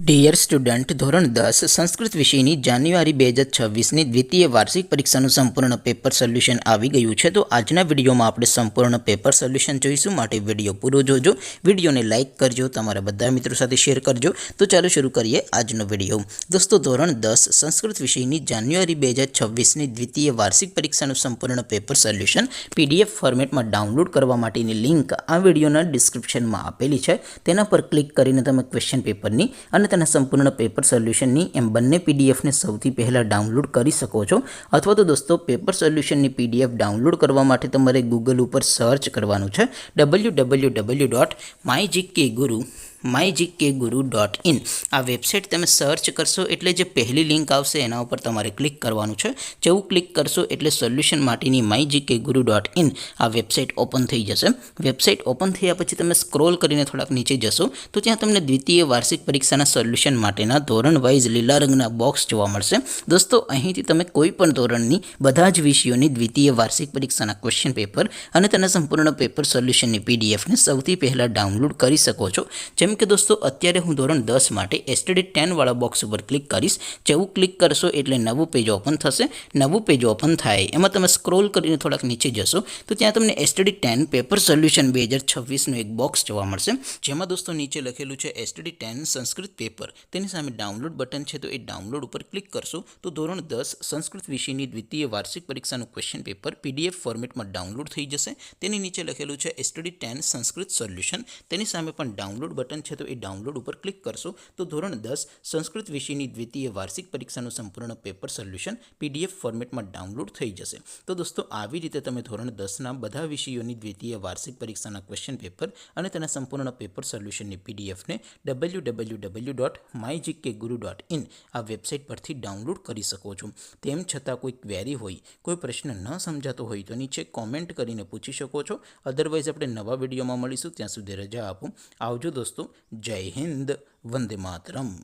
Dear student, ધોરણ 10 સંસ્કૃત વિષયની જાન્યુઆરી 2026ની દ્વિતીય વાર્ષિક પરીક્ષાનું સંપૂર્ણ પેપર સોલ્યુશન આવી ગયું છે. તો આજના વિડીયોમાં આપણે સંપૂર્ણ પેપર સોલ્યુશન જોઈશું. માટે વિડીયો પૂરો જોજો. વિડીયોને લાઇક કરજો, તમારા બધા મિત્રો સાથે શેર કરજો. તો ચાલો શરૂ કરીએ આજનો વિડીયો. દોસ્તો, ધોરણ 10 સંસ્કૃત વિષયની જાન્યુઆરી 2026ની દ્વિતીય વાર્ષિક પરીક્ષાનું સંપૂર્ણ પેપર સોલ્યુશન PDF ફોર્મેટમાં ડાઉનલોડ કરવા માટેની લિંક આ વિડીયોના ડિસ્ક્રિપ્શનમાં આપેલી છે. તેના પર ક્લિક કરીને તમે ક્વેશ્ચન પેપરની અને તેના સંપૂર્ણ પેપર સોલ્યુશનની એમ બંને પીડીએફને સૌથી પહેલાં ડાઉનલોડ કરી શકો છો. અથવા તો દોસ્તો, પેપર સોલ્યુશનની PDF ડાઉનલોડ કરવા માટે તમારે ગૂગલ ઉપર સર્ચ કરવાનું છે www.mygkguru.in. આ વેબસાઇટ તમે સર્ચ કરશો એટલે જે પહેલી લિંક આવશે એના ઉપર તમારે ક્લિક કરવાનું છે. જેવું ક્લિક કરશો એટલે સોલ્યુશન માટેની mygkguru.in આ વેબસાઇટ ઓપન થઈ જશે. વેબસાઇટ ઓપન થયા પછી તમે સ્ક્રોલ કરીને થોડાક નીચે જશો તો ત્યાં તમને દ્વિતીય વાર્ષિક પરીક્ષાના સોલ્યુશન માટેના ધોરણ વાઇઝ લીલા રંગના બોક્સ જોવા મળશે. દોસ્તો, અહીંથી તમે કોઈ પણ ધોરણની બધા જ વિષયોની દ્વિતીય વાર્ષિક પરીક્ષાના ક્વેશ્ચન પેપર અને તેના સંપૂર્ણ પેપર સોલ્યુશનની PDFને સૌથી પહેલાં ડાઉનલોડ કરી શકો છો. જેમ કે દોસ્તો, અત્યારે હું ધોરણ 10 માટે STD10 વાળા બોક્સ ઉપર ક્લિક કરીશ. જેવું ક્લિક કરશો એટલે નવું પેજ ઓપન થશે. નવું પેજ ઓપન થાય એમાં તમે સ્ક્રોલ કરીને થોડાક નીચે જશો તો ત્યાં તમને STD10 પેપર સોલ્યુશન 2026નું એક બોક્સ જોવા મળશે. જેમાં દોસ્તો નીચે લખેલું છે STD10 સંસ્કૃત પેપર. તેની સામે ડાઉનલોડ બટન છે, તો એ ડાઉનલોડ ઉપર ક્લિક કરશો તો ધોરણ 10 સંસ્કૃત વિષયની દ્વિતીય વાર્ષિક પરીક્ષાનું ક્વેશ્ચન પેપર PDF ફોર્મેટમાં ડાઉનલોડ થઈ જશે. તેની નીચે લખેલું છે STD10 સંસ્કૃત સોલ્યુશન. તેની સામે પણ ડાઉનલોડ બટન છે, તો એ ડાઉનલોડ ઉપર ક્લિક કરશો તો ધોરણ 10 સંસ્કૃત વિષયની દ્વિતીય વાર્ષિક પરીક્ષાનું સંપૂર્ણ પેપર સોલ્યુશન PDF ફોર્મેટમાં ડાઉનલોડ થઈ જશે. તો દોસ્તો, આવી રીતે તમે ધોરણ 10ના બધા વિષયોની દ્વિતીય વાર્ષિક પરીક્ષાના ક્વેશ્ચન પેપર અને તેના સંપૂર્ણ પેપર સોલ્યુશનની PDFને www.mygkguru.in આ વેબસાઇટ પરથી ડાઉનલોડ કરી શકો છો. તેમ છતાં કોઈ ક્વેરી હોય, કોઈ પ્રશ્ન ન સમજાતો હોય તો નીચે કોમેન્ટ કરીને પૂછી શકો છો. અધરવાઇઝ આપણે નવા વિડીયોમાં મળીશું. ત્યાં સુધી રજા આપો. આવજો દોસ્તો. જય હિન્દ. વંદે માતરમ.